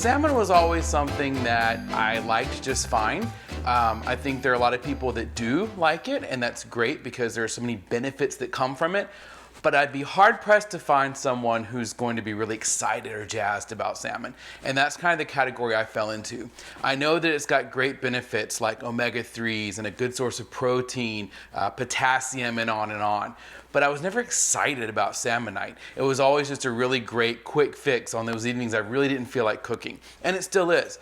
Salmon was always something that I liked just fine. I think there are a lot of people that do like it, and that's great because there are so many benefits that come from it. But I'd be hard pressed to find someone who's going to be really excited or jazzed about salmon. And that's kind of the category I fell into. I know that it's got great benefits like omega-3s and a good source of protein, potassium, and on and on. But I was never excited about salmon night. It was always just a really great quick fix on those evenings I really didn't feel like cooking. And it still is.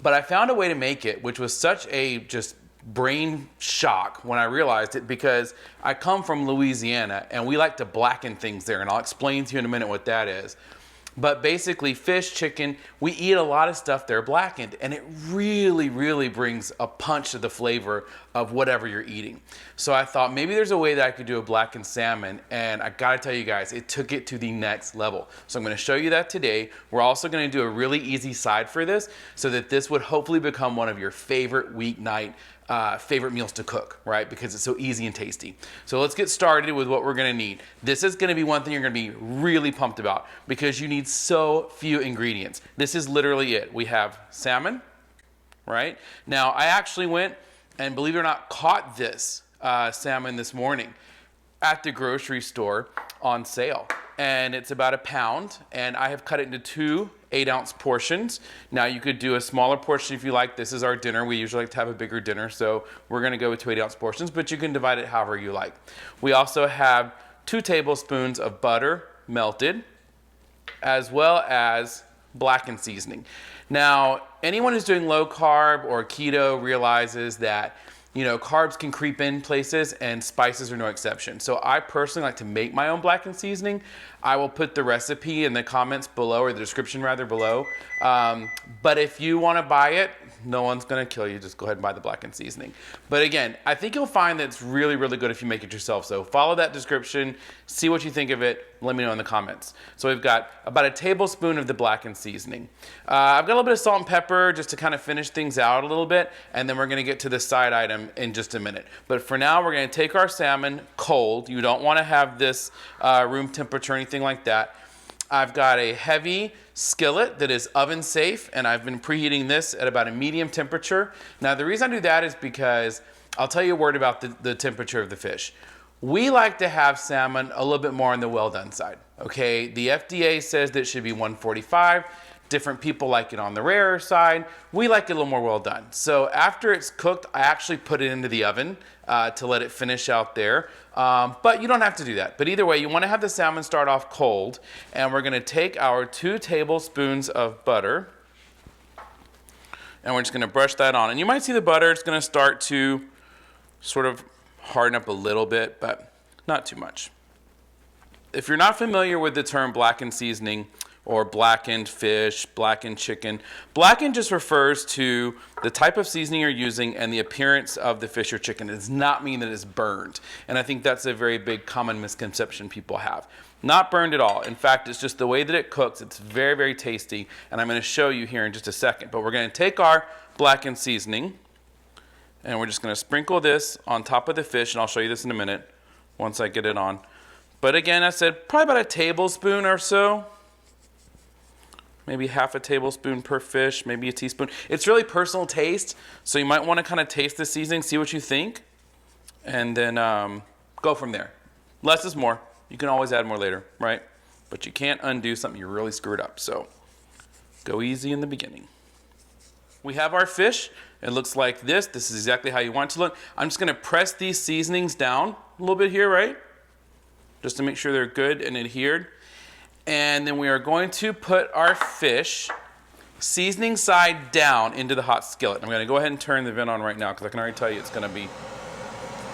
But I found a way to make it, which was such a just brain shock when I realized it, because I come from Louisiana and we like to blacken things there, and I'll explain to you in a minute what that is. But basically fish, chicken, we eat a lot of stuff there blackened, and it really, really brings a punch to the flavor of whatever you're eating. So I thought maybe there's a way that I could do a blackened salmon, and I gotta tell you guys, it took it to the next level. So I'm gonna show you that today. We're also gonna do a really easy side for this so that this would hopefully become one of your favorite weeknight favorite meals to cook, right? Because it's so easy and tasty. So let's get started with what we're gonna need. This is gonna be one thing you're gonna be really pumped about because you need so few ingredients. This is literally it. We have salmon, right? Now, I actually went and, believe it or not, caught this salmon this morning at the grocery store on sale. And it's about a pound, and I have cut it into 2 8-ounce portions. Now you could do a smaller portion if you like. This is our dinner. We usually like to have a bigger dinner, so we're gonna go with 2 8-ounce portions, but you can divide it however you like. We also have 2 tablespoons of butter melted, as well as blackened seasoning. Now, anyone who's doing low carb or keto realizes that carbs can creep in places, and spices are no exception. So I personally like to make my own blackened seasoning. I will put the recipe in the comments below, or the description rather below. But if you want to buy it, no one's going to kill you. Just go ahead and buy the blackened seasoning. But again, I think you'll find that it's really, really good if you make it yourself. So follow that description, see what you think of it, let me know in the comments. So we've got about a tablespoon of the blackened seasoning. I've got a little bit of salt and pepper just to kind of finish things out a little bit, and then we're going to get to the side item in just a minute. But for now, we're going to take our salmon cold. You don't want to have this room temperature or anything like that. I've got a heavy skillet that is oven safe, and I've been preheating this at about a medium temperature. Now, the reason I do that is because I'll tell you a word about the temperature of the fish. We like to have salmon a little bit more on the well done side, okay? The FDA says that it should be 145. Different people like it on the rarer side. We like it a little more well done. So after it's cooked, I actually put it into the oven to let it finish out there. But you don't have to do that. But either way, you want to have the salmon start off cold. And we're going to take our 2 tablespoons of butter, and we're just going to brush that on. And you might see the butter, it's going to start to sort of harden up a little bit, but not too much. If you're not familiar with the term blackened seasoning, or blackened fish, blackened chicken. Blackened just refers to the type of seasoning you're using and the appearance of the fish or chicken. It does not mean that it's burned. And I think that's a very big common misconception people have. Not burned at all. In fact, it's just the way that it cooks. It's very, very tasty. And I'm going to show you here in just a second. But we're going to take our blackened seasoning, and we're just going to sprinkle this on top of the fish. And I'll show you this in a minute once I get it on. But again, I said probably about a tablespoon or so. Maybe half a tablespoon per fish, maybe a teaspoon. It's really personal taste, so you might want to kind of taste the seasoning, see what you think, and then go from there. Less is more. You can always add more later, right? But you can't undo something you really screwed up, so go easy in the beginning. We have our fish. It looks like this. This is exactly how you want it to look. I'm just going to press these seasonings down a little bit here, right? Just to make sure they're good and adhered. And then we are going to put our fish seasoning side down into the hot skillet. I'm going to go ahead and turn the vent on right now because I can already tell you it's going to be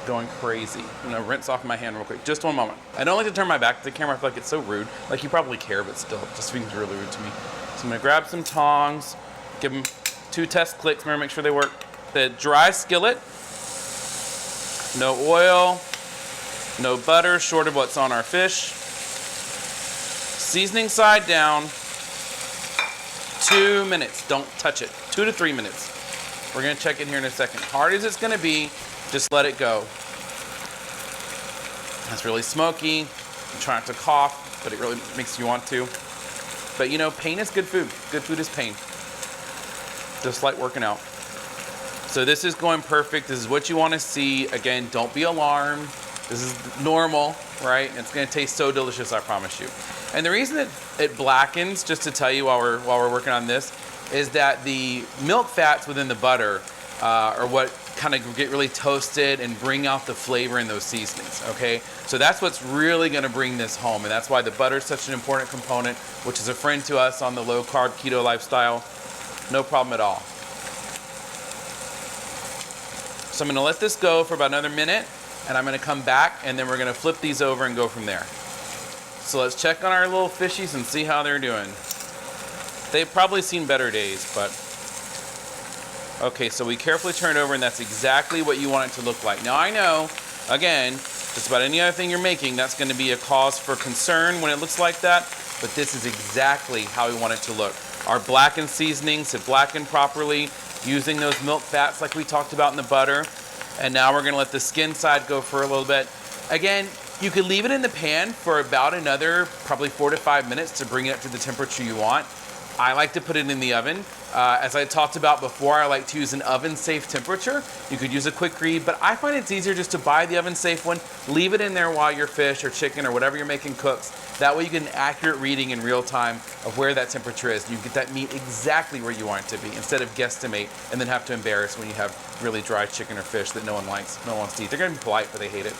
going crazy. I'm going to rinse off my hand real quick. Just one moment. I don't like to turn my back to the camera. I feel like it's so rude. Like you probably care, but still, it just seems really rude to me. So I'm going to grab some tongs, give them 2 test clicks. Remember, make sure they work. The dry skillet, no oil, no butter, short of what's on our fish. Seasoning side down, 2 minutes. Don't touch it. 2 to 3 minutes. We're going to check it here in a second. Hard as it's going to be, just let it go. That's really smoky. I'm trying not to cough, but it really makes you want to. But pain is good food. Good food is pain. just like working out. So this is going perfect. This is what you want to see. Again, don't be alarmed. This is normal, right? It's going to taste so delicious, I promise you. And the reason that it blackens, just to tell you while we're working on this, is that the milk fats within the butter are what kind of get really toasted and bring out the flavor in those seasonings, okay? So that's what's really gonna bring this home, and that's why the butter is such an important component, which is a friend to us on the low-carb keto lifestyle. No problem at all. So I'm gonna let this go for about another minute, and I'm gonna come back, and then we're gonna flip these over and go from there. So let's check on our little fishies and see how they're doing. They've probably seen better days, but okay, so we carefully turn it over, and that's exactly what you want it to look like. Now I know, again, just about any other thing you're making, that's going to be a cause for concern when it looks like that, but this is exactly how we want it to look. Our blackened seasonings have blackened properly, using those milk fats like we talked about in the butter, and now we're going to let the skin side go for a little bit. Again, you could leave it in the pan for about another probably 4 to 5 minutes to bring it up to the temperature you want. I like to put it in the oven. As I talked about before, I like to use an oven-safe temperature. You could use a quick read, but I find it's easier just to buy the oven-safe one, leave it in there while your fish or chicken or whatever you're making cooks. That way you get an accurate reading in real time of where that temperature is. You get that meat exactly where you want it to be, instead of guesstimate and then have to embarrass when you have really dry chicken or fish that no one likes, no one wants to eat. They're gonna be polite, but they hate it.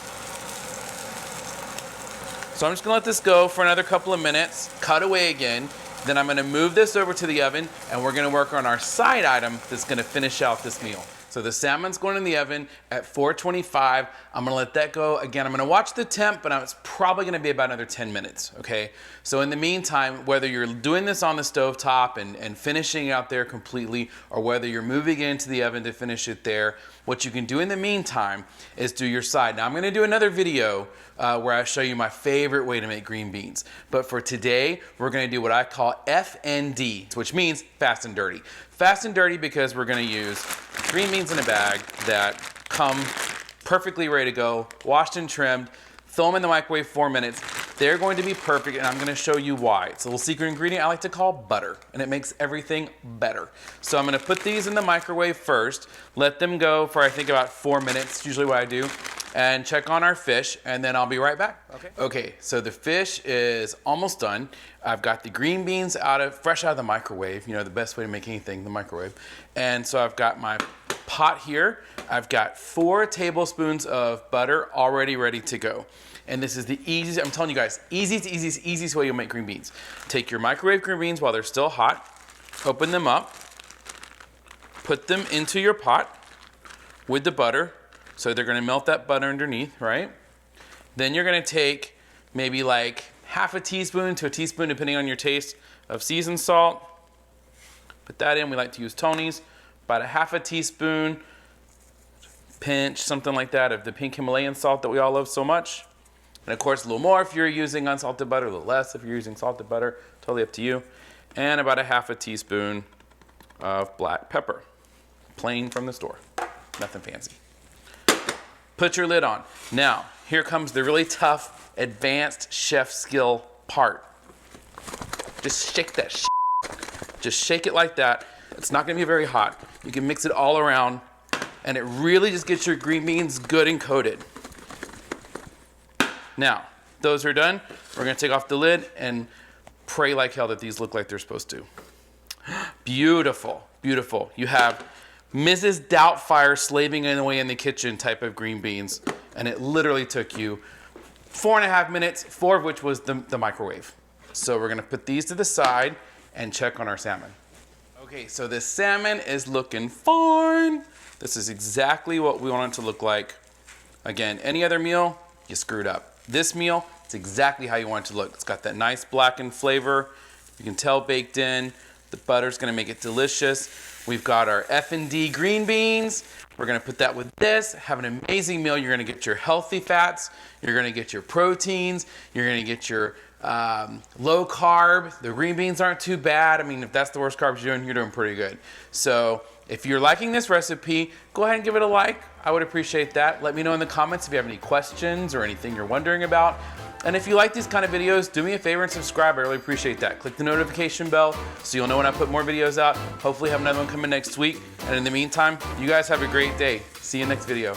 So I'm just gonna let this go for another couple of minutes, cut away again. Then I'm gonna move this over to the oven, and we're gonna work on our side item that's gonna finish out this meal. So the salmon's going in the oven at 425. I'm gonna let that go. Again, I'm gonna watch the temp, but it's probably gonna be about another 10 minutes, okay? So in the meantime, whether you're doing this on the stovetop and finishing out there completely, or whether you're moving into the oven to finish it there, what you can do in the meantime is do your side. Now I'm gonna do another video where I show you my favorite way to make green beans. But for today, we're gonna do what I call FND, which means fast and dirty. Fast and dirty because we're gonna use green beans in a bag that come perfectly ready to go, washed and trimmed, throw them in the microwave 4 minutes. They're going to be perfect, and I'm gonna show you why. It's a little secret ingredient I like to call butter, and it makes everything better. So I'm gonna put these in the microwave first, let them go for I think about 4 minutes, usually what I do, and check on our fish, and then I'll be right back. Okay, so the fish is almost done. I've got the green beans fresh out of the microwave, you know, the best way to make anything, the microwave. And so I've got my pot here. I've got 4 tablespoons of butter already ready to go. And this is the easiest, I'm telling you guys, easiest way you'll make green beans. Take your microwave green beans while they're still hot, open them up, put them into your pot with the butter. So they're gonna melt that butter underneath, right? Then you're gonna take maybe like half a teaspoon to a teaspoon, depending on your taste, of seasoned salt. Put that in, we like to use Tony's. About a half a teaspoon, pinch, something like that, of the pink Himalayan salt that we all love so much. And of course, a little more if you're using unsalted butter, a little less if you're using salted butter, totally up to you. And about a half a teaspoon of black pepper, plain from the store, nothing fancy. Put your lid on. Now, here comes the really tough, advanced chef skill part. Just shake that shit. Just shake it like that. It's not gonna be very hot. You can mix it all around, and it really just gets your green beans good and coated. Now, those are done. We're gonna take off the lid and pray like hell that these look like they're supposed to. Beautiful, beautiful. You have Mrs. Doubtfire slaving away in the kitchen type of green beans, and it literally took you 4.5 minutes, 4 of which was the microwave. So we're gonna put these to the side and check on our salmon. Okay, so this salmon is looking fine. This is exactly what we want it to look like. Again, any other meal, you screwed up. This meal, it's exactly how you want it to look. It's got that nice blackened flavor. You can tell baked in. The butter's gonna make it delicious. We've got our F&D green beans. We're gonna put that with this, have an amazing meal. You're gonna get your healthy fats, you're gonna get your proteins, you're gonna get your low carb. The green beans aren't too bad. I mean, if that's the worst carbs you're doing pretty good. So if you're liking this recipe, go ahead and give it a like. I would appreciate that. Let me know in the comments if you have any questions or anything you're wondering about. And if you like these kind of videos, do me a favor and subscribe. I really appreciate that. Click the notification bell so you'll know when I put more videos out. Hopefully have another one coming next week. And in the meantime, you guys have a great day. See you next video.